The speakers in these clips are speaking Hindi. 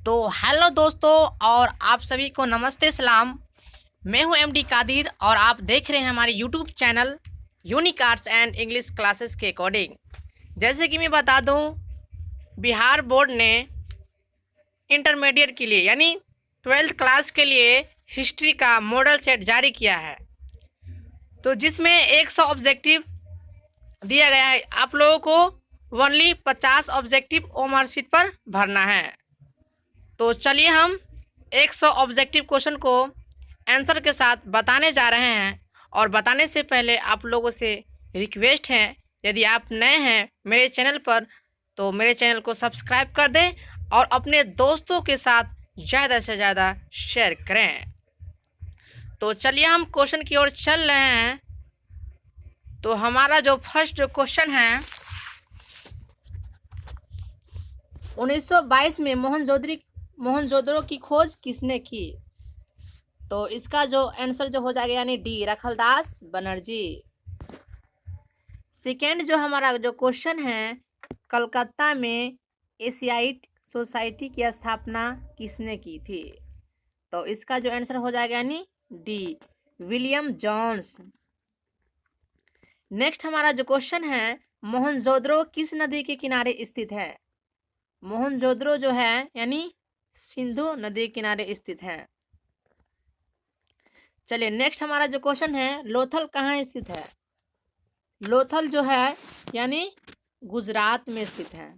तो हेलो दोस्तों, और आप सभी को नमस्ते सलाम। मैं हूं एमडी कादिर और आप देख रहे हैं हमारे YouTube channel unique arts and English classes के अकॉर्डिंग। जैसे कि मैं बता दूं, बिहार बोर्ड ने इंटरमीडिएट के लिए यानी 12th क्लास के लिए हिस्ट्री का मॉडल सेट जारी किया है, तो जिसमें 100 ऑब्जेक्टिव दिया गया है। आप लोगों को ओनली 50 ऑब्जेक्टिव ओमर शीट पर भरना है। तो चलिए हम 100 ऑब्जेक्टिव क्वेश्चन को आंसर के साथ बताने जा रहे हैं। और बताने से पहले आप लोगों से रिक्वेस्ट है, यदि आप नए हैं मेरे चैनल पर तो मेरे चैनल को सब्सक्राइब कर दें और अपने दोस्तों के साथ ज़्यादा से ज़्यादा शेयर करें। तो चलिए हम क्वेश्चन की ओर चल रहे हैं। तो हमारा जो फर्स्ट जो क्वेश्चन है, 1922 में मोहनजोदड़ो की खोज किसने की? तो इसका जो आंसर जो हो जाएगा यानी डी, रखलदास बनर्जी। सेकेंड जो हमारा जो क्वेश्चन है, कलकत्ता में एशियाइट सोसाइटी की स्थापना किसने की थी? तो इसका जो आंसर हो जाएगा यानी डी, विलियम जॉन्स। नेक्स्ट हमारा जो क्वेश्चन है, मोहनजोदड़ो किस नदी के किनारे स्थित है? मोहनजोदड़ो जो है यानी सिंधु नदी के किनारे स्थित है। चलिए नेक्स्ट हमारा जो क्वेश्चन है, लोथल कहाँ स्थित है? लोथल जो है यानी गुजरात में स्थित है।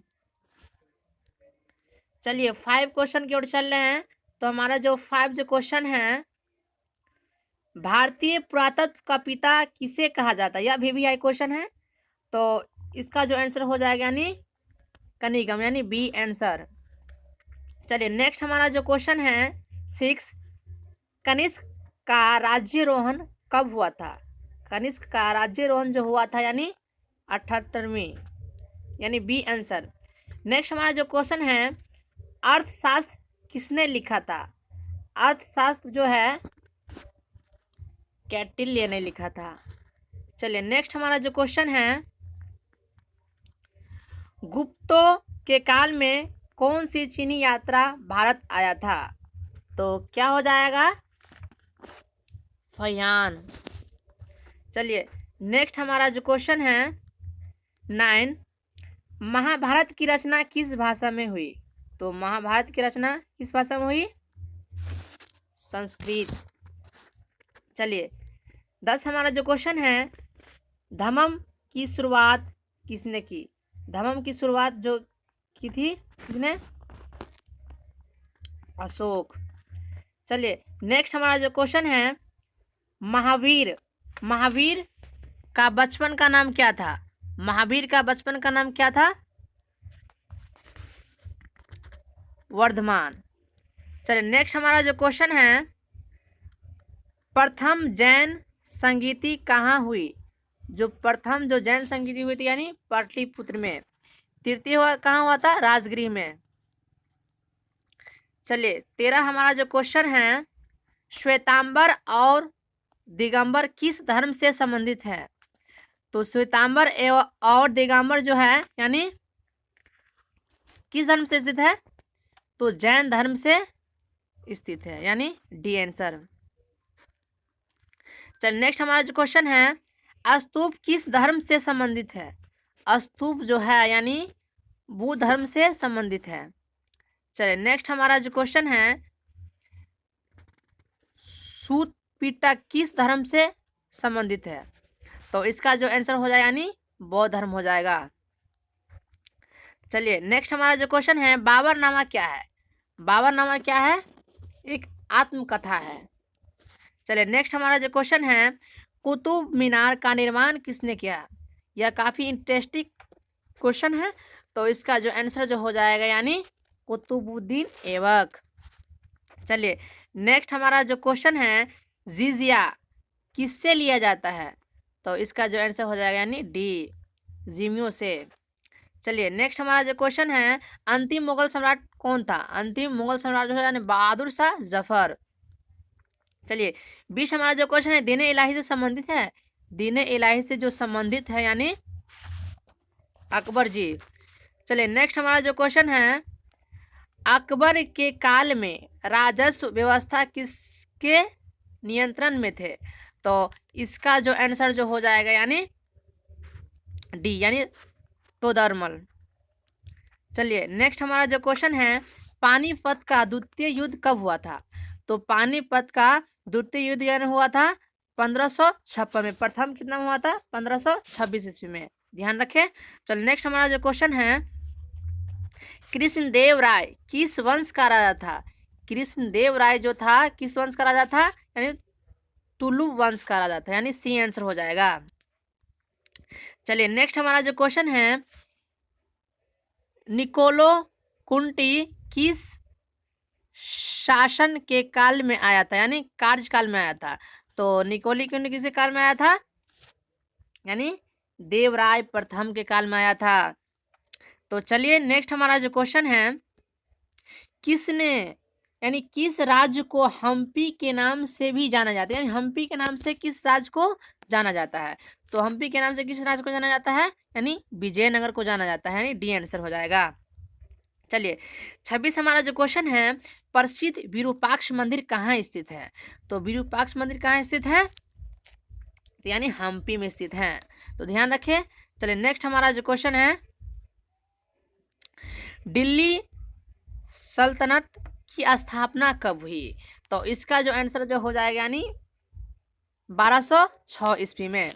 चलिए 5 क्वेश्चन की ओर चल रहे हैं। तो हमारा जो 5 जो क्वेश्चन है, भारतीय पुरातत्व का पिता किसे कहा जाता है? यह भी क्वेश्चन है, तो इसका जो आंसर हो जाएगा यानी कनिगम यानी बी आंसर। चलिए नेक्स्ट हमारा जो क्वेश्चन है 6, कनिष्क का राज्यारोहण कब हुआ था? कनिष्क का राज्यारोहण जो हुआ था यानी 78वीं, यानी बी आंसर। नेक्स्ट हमारा जो क्वेश्चन है, अर्थशास्त्र किसने लिखा था? अर्थशास्त्र जो है कैटिल्य ने लिखा था। चलिए नेक्स्ट हमारा जो क्वेश्चन है, गुप्तों के काल में कौन सी चीनी यात्रा भारत आया था? तो क्या हो जाएगा? फयान। चलिए नेक्स्ट हमारा जो क्वेश्चन है 9, महाभारत की रचना किस भाषा में हुई? तो महाभारत की रचना किस भाषा में हुई? संस्कृत। चलिए 10 हमारा जो क्वेश्चन है, धम्म की शुरुआत किसने की? धम्म की शुरुआत जो की थी किसने? अशोक। चलिए नेक्स्ट हमारा जो क्वेश्चन है, महावीर का बचपन का नाम क्या था? महावीर का बचपन का नाम क्या था? वर्धमान। चलिए नेक्स्ट हमारा जो क्वेश्चन है, प्रथम जैन संगीति कहाँ हुई? जो प्रथम जो जैन संगीति हुई थी यानी पाटलिपुत्र में। तृतीय कहाँ हुआ था? राजगृह में। चलिए 13 हमारा जो क्वेश्चन है, श्वेतांबर और दिगंबर किस धर्म से संबंधित है? तो श्वेतांबर और दिगंबर जो है यानी किस धर्म से स्थित है? तो जैन धर्म से स्थित है, यानी डी आंसर। चल नेक्स्ट हमारा जो क्वेश्चन है, स्तूप किस धर्म से संबंधित है? स्तूप जो है यानी बुद्ध धर्म से संबंधित है। चलिए नेक्स्ट हमारा जो क्वेश्चन है, सूत पिटक किस धर्म से संबंधित है? तो इसका जो आंसर हो जाएगा यानी बौद्ध धर्म हो जाएगा। चलिए नेक्स्ट हमारा जो क्वेश्चन है, बाबरनामा क्या है? बाबरनामा क्या है? एक आत्मकथा है। चलिए नेक्स्ट हमारा जो क्वेश्चन है, कुतुब मीनार का निर्माण किसने किया? यह काफ़ी इंटरेस्टिंग क्वेश्चन है, तो इसका जो आंसर जो हो जाएगा यानी कुतुबुद्दीन ऐबक। चलिए नेक्स्ट हमारा जो क्वेश्चन है, जिजिया किससे लिया जाता है? तो इसका जो आंसर हो जाएगा यानी डी, जिमियो से। चलिए नेक्स्ट हमारा जो क्वेश्चन है, अंतिम मुगल सम्राट कौन था? अंतिम मुगल सम्राट जो है यानी बहादुर शाह जफर। चलिए 20 हमारा जो क्वेश्चन है, दीन इलाही से संबंधित है? दीन इलाही से जो संबंधित है यानी अकबर जी। चलिए नेक्स्ट हमारा जो क्वेश्चन है, अकबर के काल में राजस्व व्यवस्था किसके नियंत्रण में थे? तो इसका जो आंसर जो हो जाएगा यानी डी यानी तोदरमल। चलिए नेक्स्ट हमारा जो क्वेश्चन है, पानीपत का द्वितीय युद्ध कब हुआ था? तो पानीपत का द्वितीय युद्ध यानी हुआ था 1556 में। प्रथम कितना में हुआ था? 1526 ईस्वी में। ध्यान रखें। चलिए नेक्स्ट हमारा जो क्वेश्चन है, कृष्णदेव राय किस वंश का राजा था? कृष्णदेव राय जो था किस वंश का राजा था? यानी तुलु वंश का राजा था, यानी सी आंसर हो जाएगा। चलिए नेक्स्ट हमारा जो क्वेश्चन है, निकोलो कुंटी किस शासन के काल में आया था, यानी कार्यकाल में आया था? तो निकोली कुंटी किसके काल में आया था? यानी देवराय प्रथम के काल में आया था। तो चलिए नेक्स्ट हमारा जो क्वेश्चन है, किसने यानी किस राज्य को हम्पी के नाम से भी जाना जाता है? यानी हम्पी के नाम से किस राज्य को जाना जाता है? तो हम्पी के नाम से किस राज्य को जाना जाता है? यानी विजयनगर को जाना जाता है, यानी डी आंसर हो जाएगा। चलिए 26 हमारा जो क्वेश्चन है, प्रसिद्ध विरूपाक्ष मंदिर कहाँ स्थित है? तो विरूपाक्ष मंदिर कहाँ स्थित है? तो यानी हम्पी में स्थित है। तो ध्यान रखें। चलिए नेक्स्ट हमारा जो क्वेश्चन है, दिल्ली सल्तनत की स्थापना कब हुई? तो इसका जो आंसर जो हो जाएगा यानी 1206 ईस्वी में।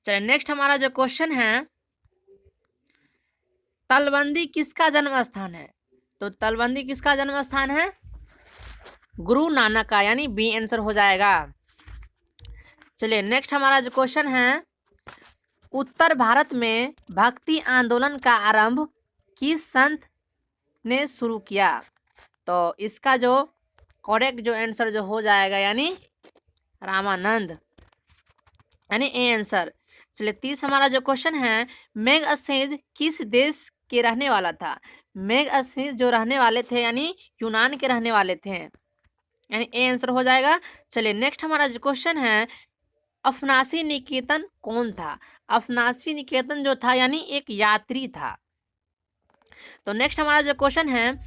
चलिए नेक्स्ट हमारा जो क्वेश्चन है, तलवंदी किसका जन्म स्थान है? तो तलवंदी किसका जन्म स्थान है? गुरु नानक का, यानी बी आंसर हो जाएगा। चलिए नेक्स्ट हमारा जो क्वेश्चन है, उत्तर भारत में भक्ति आंदोलन का आरंभ किस संत ने शुरू किया? तो इसका जो करेक्ट जो आंसर जो हो जाएगा यानी रामानंद, यानी ए आंसर। चलिए 30 हमारा जो क्वेश्चन है, मेगस्थनीज किस देश के रहने वाला था? मेगस्थनीज जो रहने वाले थे यानी यूनान के रहने वाले थे, यानी ए आंसर हो जाएगा। चलिए नेक्स्ट हमारा जो क्वेश्चन है, अफनासी निकेतन कौन था? अफनासी निकेतन जो था यानी एक यात्री था। तो नेक्स्ट हमारा जो क्वेश्चन है,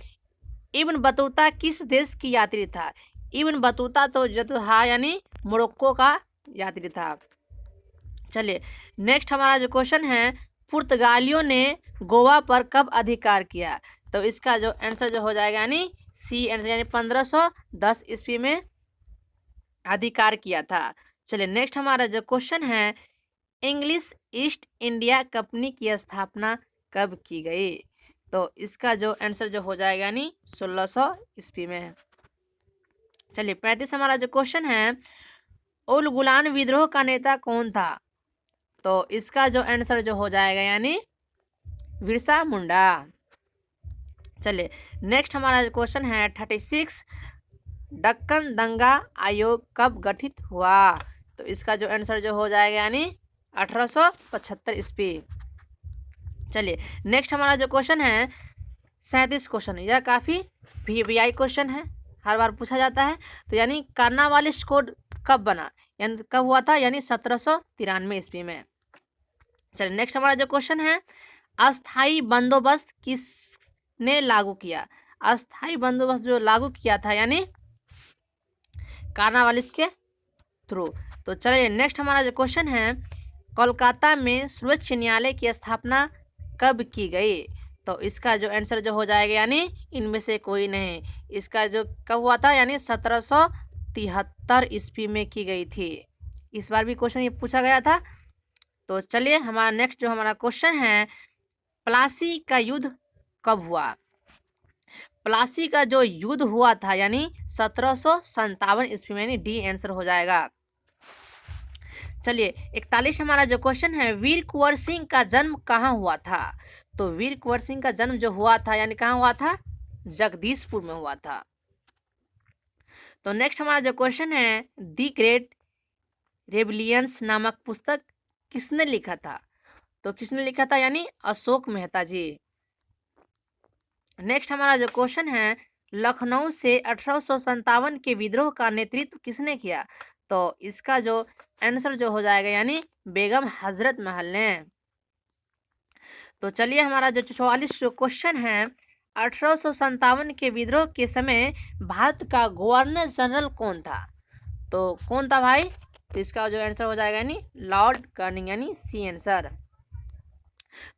इब्न बतूता किस देश की यात्री था? इब्न बतूता तो जो था यानी मोरक्को का यात्री था। चलिए नेक्स्ट हमारा जो क्वेश्चन है, पुर्तगालियों ने गोवा पर कब अधिकार किया? तो इसका जो आंसर जो हो जाएगा यानी सी आंसर, यानी 1510 ईस्वी में अधिकार किया था। चलिए नेक्स्ट हमारा जो क्वेश्चन है, इंग्लिश ईस्ट इंडिया कंपनी की स्थापना कब की गई? तो इसका जो आंसर जो हो जाएगा यानी 1600 ईस्वी में। चलिए 35 हमारा जो क्वेश्चन है, उल गुलान विद्रोह का नेता कौन था? तो इसका जो आंसर जो हो जाएगा यानी बिरसा मुंडा। चलिए नेक्स्ट हमारा जो क्वेश्चन है 36, दक्कन दंगा आयोग कब गठित हुआ? तो इसका जो आंसर जो हो जाएगा यानी 1875 ईस्वी। चलिए नेक्स्ट हमारा जो क्वेश्चन है 37 क्वेश्चन, यह काफ़ी वीआई क्वेश्चन है, हर बार पूछा जाता है। तो यानी कार्नावालिस कोड कब बना, यानी कब हुआ था? यानी 1793 ईस्वी में। चलिए नेक्स्ट हमारा जो क्वेश्चन है, अस्थाई बंदोबस्त किसने लागू किया? अस्थाई बंदोबस्त जो लागू किया था यानी कार्नावालिस के थ्रू। तो चलिए नेक्स्ट हमारा जो क्वेश्चन है, कोलकाता में सर्वोच्च न्यायालय की स्थापना कब की गई? तो इसका जो आंसर जो हो जाएगा यानी इनमें से कोई नहीं। इसका जो कब हुआ था यानी 1773 ईस्वी में की गई थी। इस बार भी क्वेश्चन ये पूछा गया था। तो चलिए हमारा नेक्स्ट जो हमारा क्वेश्चन है, प्लासी का युद्ध कब हुआ? प्लासी का जो युद्ध हुआ था यानी 1757 ईस्वी में, यानी डी आंसर हो जाएगा। चलिए 41 हमारा जो क्वेश्चन है, वीर कुंवर सिंह का जन्म कहाँ हुआ था? तो वीर कुंवर सिंह का जन्म जो हुआ था यानी कहाँ हुआ था? जगदीशपुर में हुआ था। तो नेक्स्ट हमारा जो क्वेश्चन है, दी ग्रेट रेबिलियंस नामक पुस्तक किसने लिखा था? तो किसने लिखा था यानी अशोक मेहता जी। नेक्स्ट हमारा जो क्वेश्चन है, लखनऊ से 1857 के विद्रोह का नेतृत्व किसने किया? तो इसका जो आंसर जो हो जाएगा यानी बेगम हजरत महल ने। तो चलिए हमारा जो 44 जो क्वेश्चन है, 1857 के विद्रोह के समय भारत का गवर्नर जनरल कौन था? तो कौन था भाई? तो इसका जो आंसर हो जाएगा यानी लॉर्ड कर्निंग, यानी सी आंसर।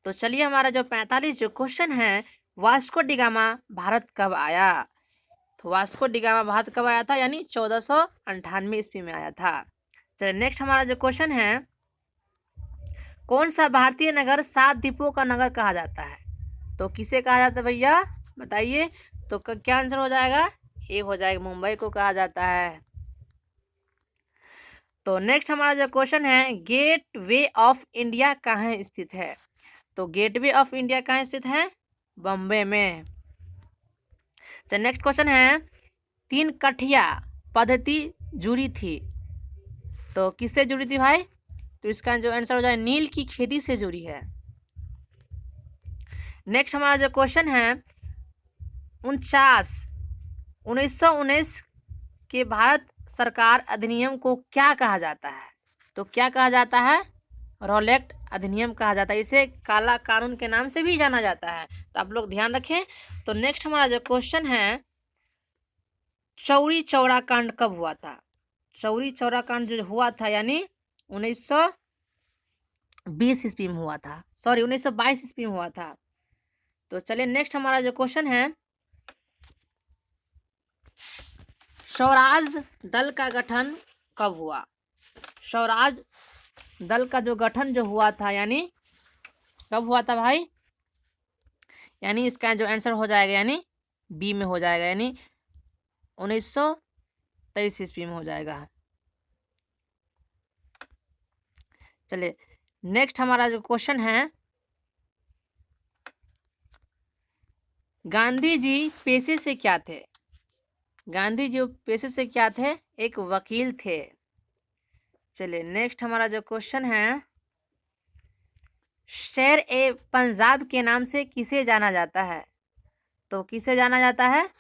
तो चलिए हमारा जो 45 जो क्वेश्चन है, वास्को डिगामा भारत कब आया? तो वास्को डिगामा भारत कब आया था? यानी 1498 ईस्वी में आया था। चलिए नेक्स्ट हमारा जो क्वेश्चन है, कौन सा भारतीय नगर 7 द्वीपों का नगर कहा जाता है? तो किसे कहा जाता है भैया, बताइए। तो क्या आंसर हो जाएगा? ए हो जाएगा, मुंबई को कहा जाता है। तो नेक्स्ट हमारा जो क्वेश्चन है, गेट वे ऑफ इंडिया कहाँ स्थित है? तो गेटवे ऑफ इंडिया कहाँ स्थित है? बॉम्बे में। तो नेक्स्ट क्वेश्चन है, 3 कठिया पद्धति जुड़ी थी, तो किससे जुड़ी थी भाई? तो इसका जो आंसर हो जाए नील की खेती से जुड़ी है। नेक्स्ट हमारा जो क्वेश्चन है, 1919 के भारत सरकार अधिनियम को क्या कहा जाता है? तो क्या कहा जाता है? रॉलेट अधिनियम कहा जाता है। इसे काला कानून के नाम से भी जाना जाता है, तो आप लोग ध्यान रखें। तो नेक्स्ट हमारा जो क्वेश्चन है, चौरी चौरा कांड कब हुआ था? चौरी चौरा कांड जो हुआ था यानी 1920 ईस्वी में हुआ था, सॉरी 1922 ईस्वी में हुआ था। तो चलिए नेक्स्ट हमारा जो क्वेश्चन है, स्वराज दल का गठन कब हुआ? स्वराज दल का जो गठन जो हुआ था यानी कब हुआ था भाई? यानी इसका जो आंसर हो जाएगा यानी बी में हो जाएगा, यानी 1923 ईस्वी में हो जाएगा। चलिए नेक्स्ट हमारा जो क्वेश्चन है, गांधी जी पेशे से क्या थे? गांधी जी पेशे से क्या थे? एक वकील थे। चलिए नेक्स्ट हमारा जो क्वेश्चन है, शेर ए पंजाब के नाम से किसे जाना जाता है? तो किसे जाना जाता है?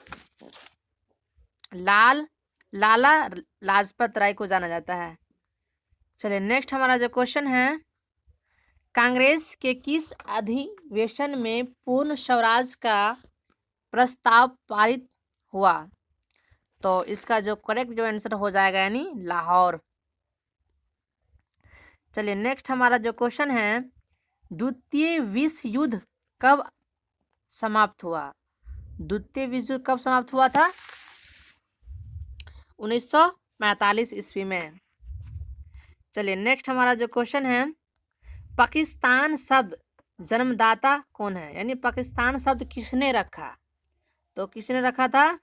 लाला लाजपत राय को जाना जाता है। चलिए नेक्स्ट हमारा जो क्वेश्चन है, कांग्रेस के किस अधिवेशन में पूर्ण स्वराज का प्रस्ताव पारित हुआ? तो इसका जो करेक्ट जो आंसर हो जाएगा यानी लाहौर। चलिए नेक्स्ट हमारा जो क्वेश्चन है, द्वितीय विश्व युद्ध कब समाप्त हुआ? द्वितीय विश्व युद्ध कब समाप्त हुआ था? 1945 ईस्वी में। चलिए नेक्स्ट हमारा जो क्वेश्चन है, पाकिस्तान शब्द जन्मदाता कौन है? यानी पाकिस्तान शब्द किसने रखा? तो किसने रखा था?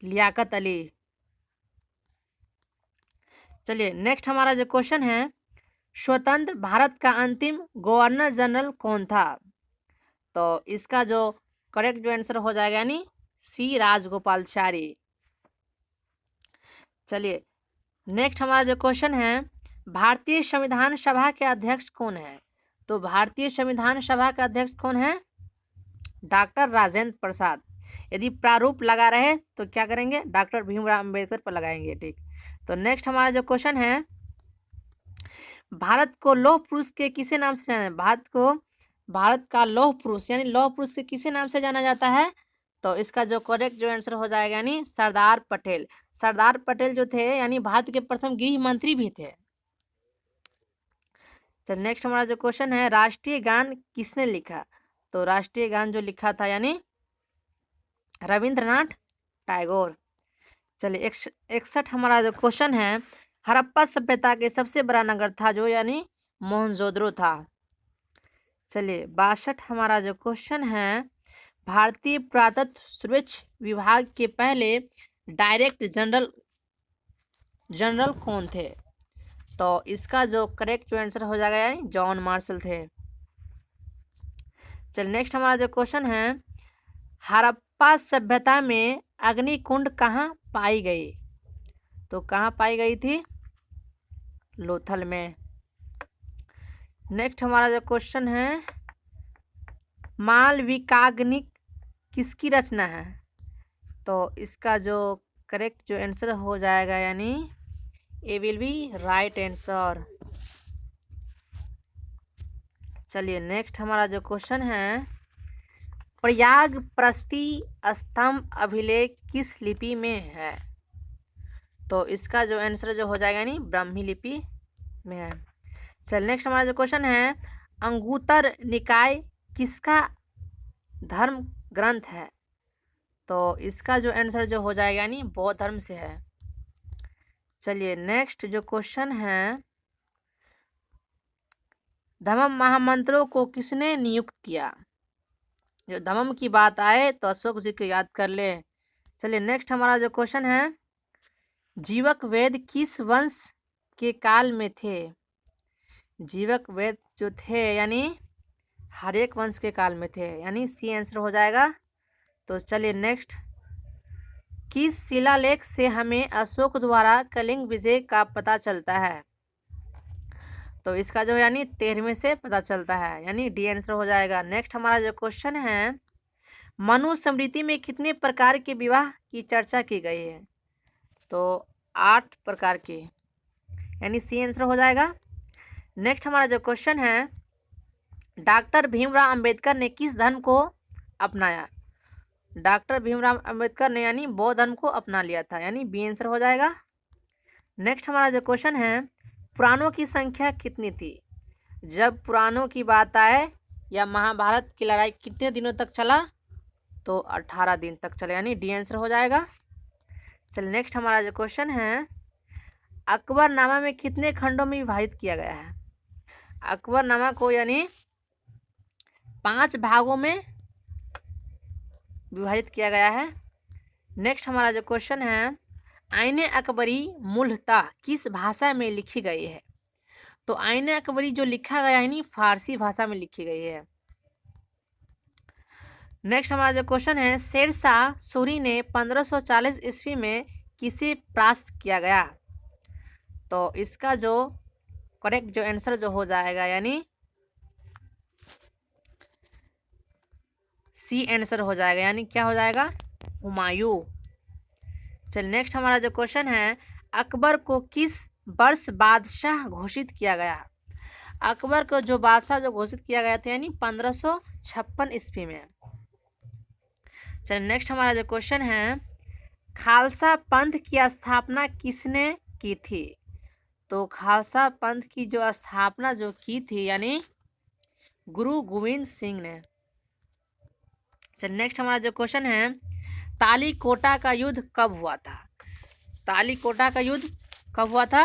लियाकत अली। चलिए नेक्स्ट हमारा जो क्वेश्चन है, स्वतंत्र भारत का अंतिम गवर्नर जनरल कौन था? तो इसका जो करेक्ट जो आंसर हो जाएगा यानी सी राजगोपालाचारी। चलिए नेक्स्ट हमारा जो क्वेश्चन है, भारतीय संविधान सभा के अध्यक्ष कौन है? तो भारतीय संविधान सभा के अध्यक्ष कौन है? डॉक्टर राजेंद्र प्रसाद। यदि प्रारूप लगा रहे तो क्या करेंगे? डॉक्टर भीमराव अम्बेडकर पर लगाएंगे, ठीक। तो नेक्स्ट हमारा जो क्वेश्चन है, भारत को लौह पुरुष के किसे नाम से जाना? भारत का लौह पुरुष यानी लौह पुरुष के किसे नाम से जाना जाता है? तो इसका जो करेक्ट जो आंसर हो जाएगा यानी सरदार पटेल। सरदार पटेल जो थे यानी भारत के प्रथम गृह मंत्री भी थे। चल नेक्स्ट हमारा जो क्वेश्चन है, राष्ट्रीय गान किसने लिखा? तो राष्ट्रीय गान जो लिखा था यानी रविंद्रनाथ टैगोर। चलिए 61 हमारा जो क्वेश्चन है, हड़प्पा सभ्यता के सबसे बड़ा नगर था जो यानी मोहनजोदड़ो था। चलिए 62 हमारा जो क्वेश्चन है, भारतीय पुरातत्व सर्वेक्षण विभाग के पहले डायरेक्ट जनरल कौन थे? तो इसका जो करेक्ट जो आंसर हो जाएगा यानी जॉन मार्शल थे। चलिए नेक्स्ट हमारा जो क्वेश्चन है, हड़प्पा सभ्यता में अग्निकुंड कहाँ पाई गई? तो कहाँ पाई गई थी? लोथल में। नेक्स्ट हमारा जो क्वेश्चन है, मालविकाग्नि किसकी रचना है? तो इसका जो करेक्ट जो आंसर हो जाएगा यानी A will be right answer. चलिए नेक्स्ट हमारा जो क्वेश्चन है, प्रयाग प्रस्ती स्तंभ अभिलेख किस लिपि में है? तो इसका जो आंसर जो हो जाएगा यानी ब्राह्मी लिपि में है। चल नेक्स्ट हमारा जो क्वेश्चन है, अंगुत्तर निकाय किसका धर्म ग्रंथ है? तो इसका जो आंसर जो हो जाएगा यानी बौद्ध धर्म से है। चलिए नेक्स्ट जो क्वेश्चन है, धम्म महामंत्रों को किसने नियुक्त किया? जो धम्म की बात आए तो अशोक जी को याद कर ले। चलिए नेक्स्ट हमारा जो क्वेश्चन है, जीवक वेद किस वंश के काल में थे? जीवक वेद जो थे यानी हर्यक वंश के काल में थे, यानी सी आंसर हो जाएगा। तो चलिए नेक्स्ट, किस शिलालेख से हमें अशोक द्वारा कलिंग विजय का पता चलता है? तो इसका जो यानी 13वें से पता चलता है, यानी डी आंसर हो जाएगा। नेक्स्ट हमारा जो क्वेश्चन है, मनुस्मृति में कितने प्रकार के विवाह की चर्चा की गई है? तो 8 प्रकार की, यानी सी आंसर हो जाएगा। नेक्स्ट हमारा जो क्वेश्चन है, डॉक्टर भीमराव अंबेडकर ने किस धर्म को अपनाया? डॉक्टर भीमराव अंबेडकर ने यानी बौद्ध धर्म को अपना लिया था, यानी बी आंसर हो जाएगा। नेक्स्ट हमारा जो क्वेश्चन है, पुराणों की संख्या कितनी थी? जब पुराणों की बात आए या महाभारत की लड़ाई कितने दिनों तक चला? तो 18 दिन तक चला, यानी डी आंसर हो जाएगा। चलिए नेक्स्ट हमारा जो क्वेश्चन है, अकबरनामा में कितने खंडों में विभाजित किया गया है? अकबरनामा को यानी 5 भागों में विभाजित किया गया है। नेक्स्ट हमारा जो क्वेश्चन है, आईने अकबरी मूलतः किस भाषा में लिखी गई है? तो आईने अकबरी जो लिखा गया है यानी फारसी भाषा में लिखी गई है। नेक्स्ट हमारा जो क्वेश्चन है, शेरशाह सूरी ने 1540 ईस्वी में किसे परास्त किया गया? तो इसका जो करेक्ट जो आंसर जो हो जाएगा यानी सी आंसर हो जाएगा, यानी क्या हो जाएगा? हुमायूं। चलिए नेक्स्ट हमारा जो क्वेश्चन है, अकबर को किस वर्ष बादशाह घोषित किया गया? अकबर को जो बादशाह जो घोषित किया गया था यानी 1556 ईस्वी में। चलिए नेक्स्ट हमारा जो क्वेश्चन है, खालसा पंथ की स्थापना किसने की थी? तो खालसा पंथ की जो स्थापना जो की थी यानी गुरु गोविंद सिंह ने। चलिए नेक्स्ट हमारा जो क्वेश्चन है, तालीकोटा का युद्ध कब हुआ था? तालीकोटा का युद्ध कब हुआ था?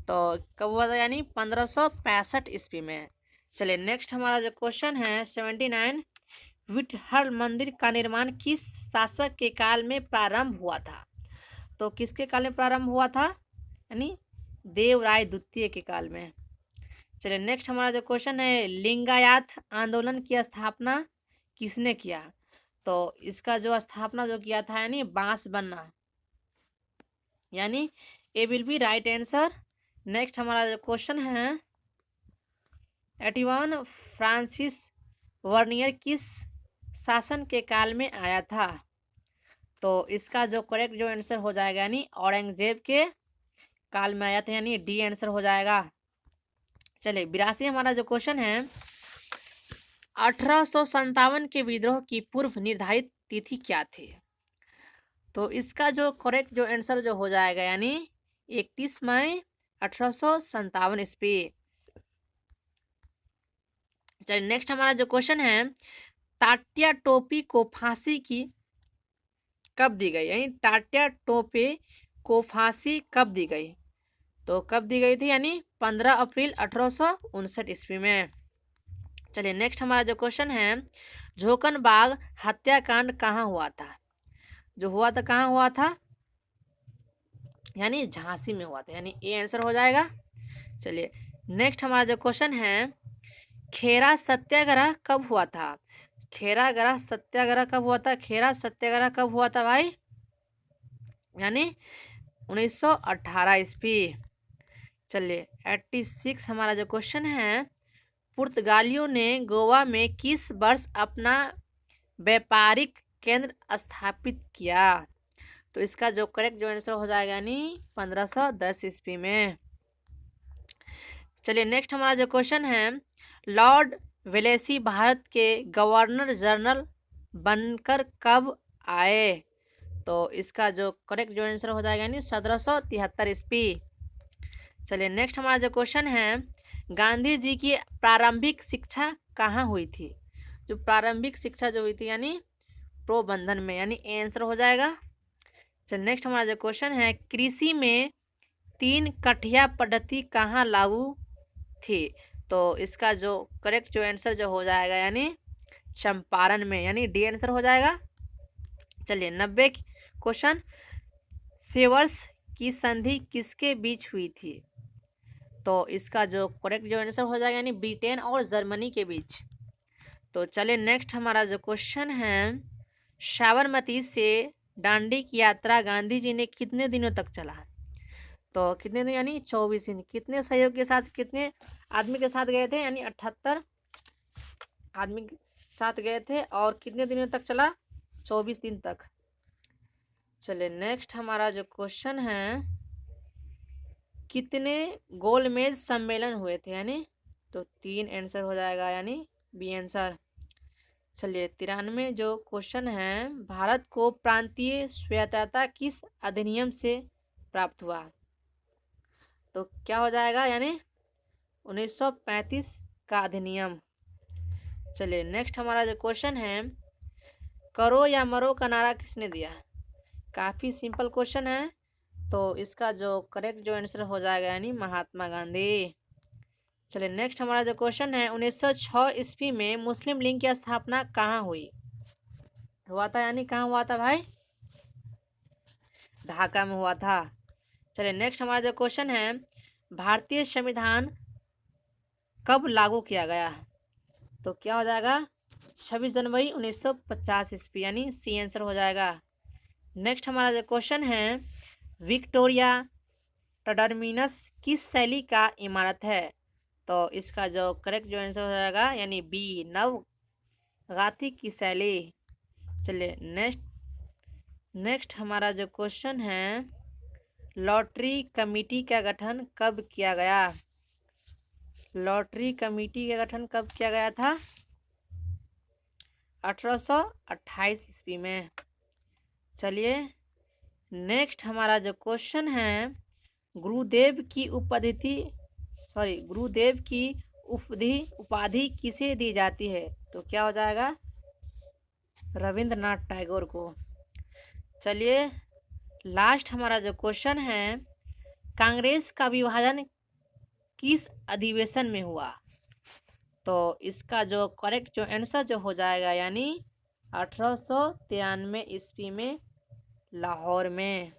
तो कब हुआ था यानी 1565 ईस्वी में। चलिए नेक्स्ट हमारा जो क्वेश्चन है 79, विठहर मंदिर का निर्माण किस शासक के काल में प्रारंभ हुआ था? तो किसके काल में प्रारंभ हुआ था? यानी देवराय द्वितीय के काल में। चलिए नेक्स्ट हमारा जो क्वेश्चन है, लिंगायत आंदोलन की स्थापना किसने किया? तो इसका जो स्थापना जो किया था यानी बांसबन्ना, यानी A will be right answer. Next हमारा जो क्वेश्चन है 81, फ्रांसिस वर्नियर किस शासन के काल में आया था? तो इसका जो करेक्ट जो आंसर हो जाएगा यानी औरंगजेब के काल में आया था, यानी डी आंसर हो जाएगा। चलिए 82 हमारा जो क्वेश्चन है, 1857 के विद्रोह की पूर्व निर्धारित तिथि क्या थी? तो इसका जो करेक्ट जो आंसर जो हो जाएगा यानी 31 मई 1857 ईस्वी। चलिए नेक्स्ट हमारा जो क्वेश्चन है, तात्या टोपी को फांसी की कब दी गई? यानी तात्या टोपे को फांसी कब दी गई? तो कब दी गई थी? यानी 15 अप्रैल 1859 ईस्वी में। चलिए नेक्स्ट हमारा जो क्वेश्चन है, झोकनबाग हत्याकांड कहाँ हुआ था? जो हुआ था कहाँ हुआ था? यानी झांसी में हुआ था, यानी ए आंसर हो जाएगा। चलिए नेक्स्ट हमारा जो क्वेश्चन है, खेरा सत्याग्रह कब हुआ था? खेरा सत्याग्रह कब हुआ था? खेरा सत्याग्रह कब हुआ था भाई? यानी 1918 ईस्वी। चलिए 86 हमारा जो क्वेश्चन है, पुर्तगालियों ने गोवा में किस वर्ष अपना व्यापारिक केंद्र स्थापित किया? तो इसका जो करेक्ट जो आंसर हो जाएगा यानी 1510 ईस्वी में। चलिए नेक्स्ट हमारा जो क्वेश्चन है, लॉर्ड वेलेसी भारत के गवर्नर जनरल बनकर कब आए? तो इसका जो करेक्ट जो आंसर हो जाएगा यानी 1773 ईस्वी। चलिए नेक्स्ट हमारा जो क्वेश्चन है, गांधी जी की प्रारंभिक शिक्षा कहाँ हुई थी? जो प्रारंभिक शिक्षा जो हुई थी यानी प्रबंधन में, यानी आंसर हो जाएगा। चलिए नेक्स्ट हमारा जो क्वेश्चन है, कृषि में 3 कठिया पद्धति कहाँ लागू थी? तो इसका जो करेक्ट जो आंसर जो हो जाएगा यानी चंपारण में, यानी डी आंसर हो जाएगा। चलिए 90 क्वेश्चन, सेवर्स की संधि किसके बीच हुई थी? तो इसका जो करेक्ट जो आंसर हो जाएगा यानी ब्रिटेन और जर्मनी के बीच। तो चलिए नेक्स्ट हमारा जो क्वेश्चन है, साबरमती से दांडी की यात्रा गांधी जी ने कितने दिनों तक चला? तो कितने दिन यानी 24 दिन। कितने सहयोग के साथ, कितने आदमी के साथ गए थे? यानी 78 आदमी के साथ गए थे। और कितने दिनों तक चला? 24 दिन तक। चलिए नेक्स्ट हमारा जो क्वेश्चन है, कितने गोलमेज सम्मेलन हुए थे? यानी तो 3 आंसर हो जाएगा यानी बी आंसर। चलिए 93 जो क्वेश्चन है, भारत को प्रांतीय स्वायत्तता किस अधिनियम से प्राप्त हुआ? तो क्या हो जाएगा यानी 1935 का अधिनियम। चलिए नेक्स्ट हमारा जो क्वेश्चन है, करो या मरो का नारा किसने दिया? काफ़ी सिंपल क्वेश्चन है। तो इसका जो करेक्ट जो आंसर हो जाएगा यानी महात्मा गांधी। चलिए नेक्स्ट हमारा जो क्वेश्चन है, 1906 ईस्वी में मुस्लिम लीग की स्थापना कहाँ हुई? हुआ था यानी कहाँ हुआ था भाई? ढाका में हुआ था। चलिए नेक्स्ट हमारा जो क्वेश्चन है, भारतीय संविधान कब लागू किया गया? तो क्या हो जाएगा? 26 जनवरी 1950 ईस्वी, यानी सी आंसर हो जाएगा। नेक्स्ट हमारा जो क्वेश्चन है, विक्टोरिया टर्मिनस किस शैली का इमारत है? तो इसका जो करेक्ट जो आंसर हो जाएगा यानी बी, नवगाथी की शैली। चलिए नेक्स्ट हमारा जो क्वेश्चन है, लॉटरी कमेटी का गठन कब किया गया? लॉटरी कमेटी का गठन कब किया गया था? 1828 ईस्वी में। चलिए नेक्स्ट हमारा जो क्वेश्चन है, गुरुदेव की उपाधि किसे दी जाती है? तो क्या हो जाएगा? रविंद्रनाथ टैगोर को। चलिए लास्ट हमारा जो क्वेश्चन है, कांग्रेस का विभाजन किस अधिवेशन में हुआ? तो इसका जो करेक्ट जो आंसर जो हो जाएगा यानी 1893 ईस्वी में, लाहौर में।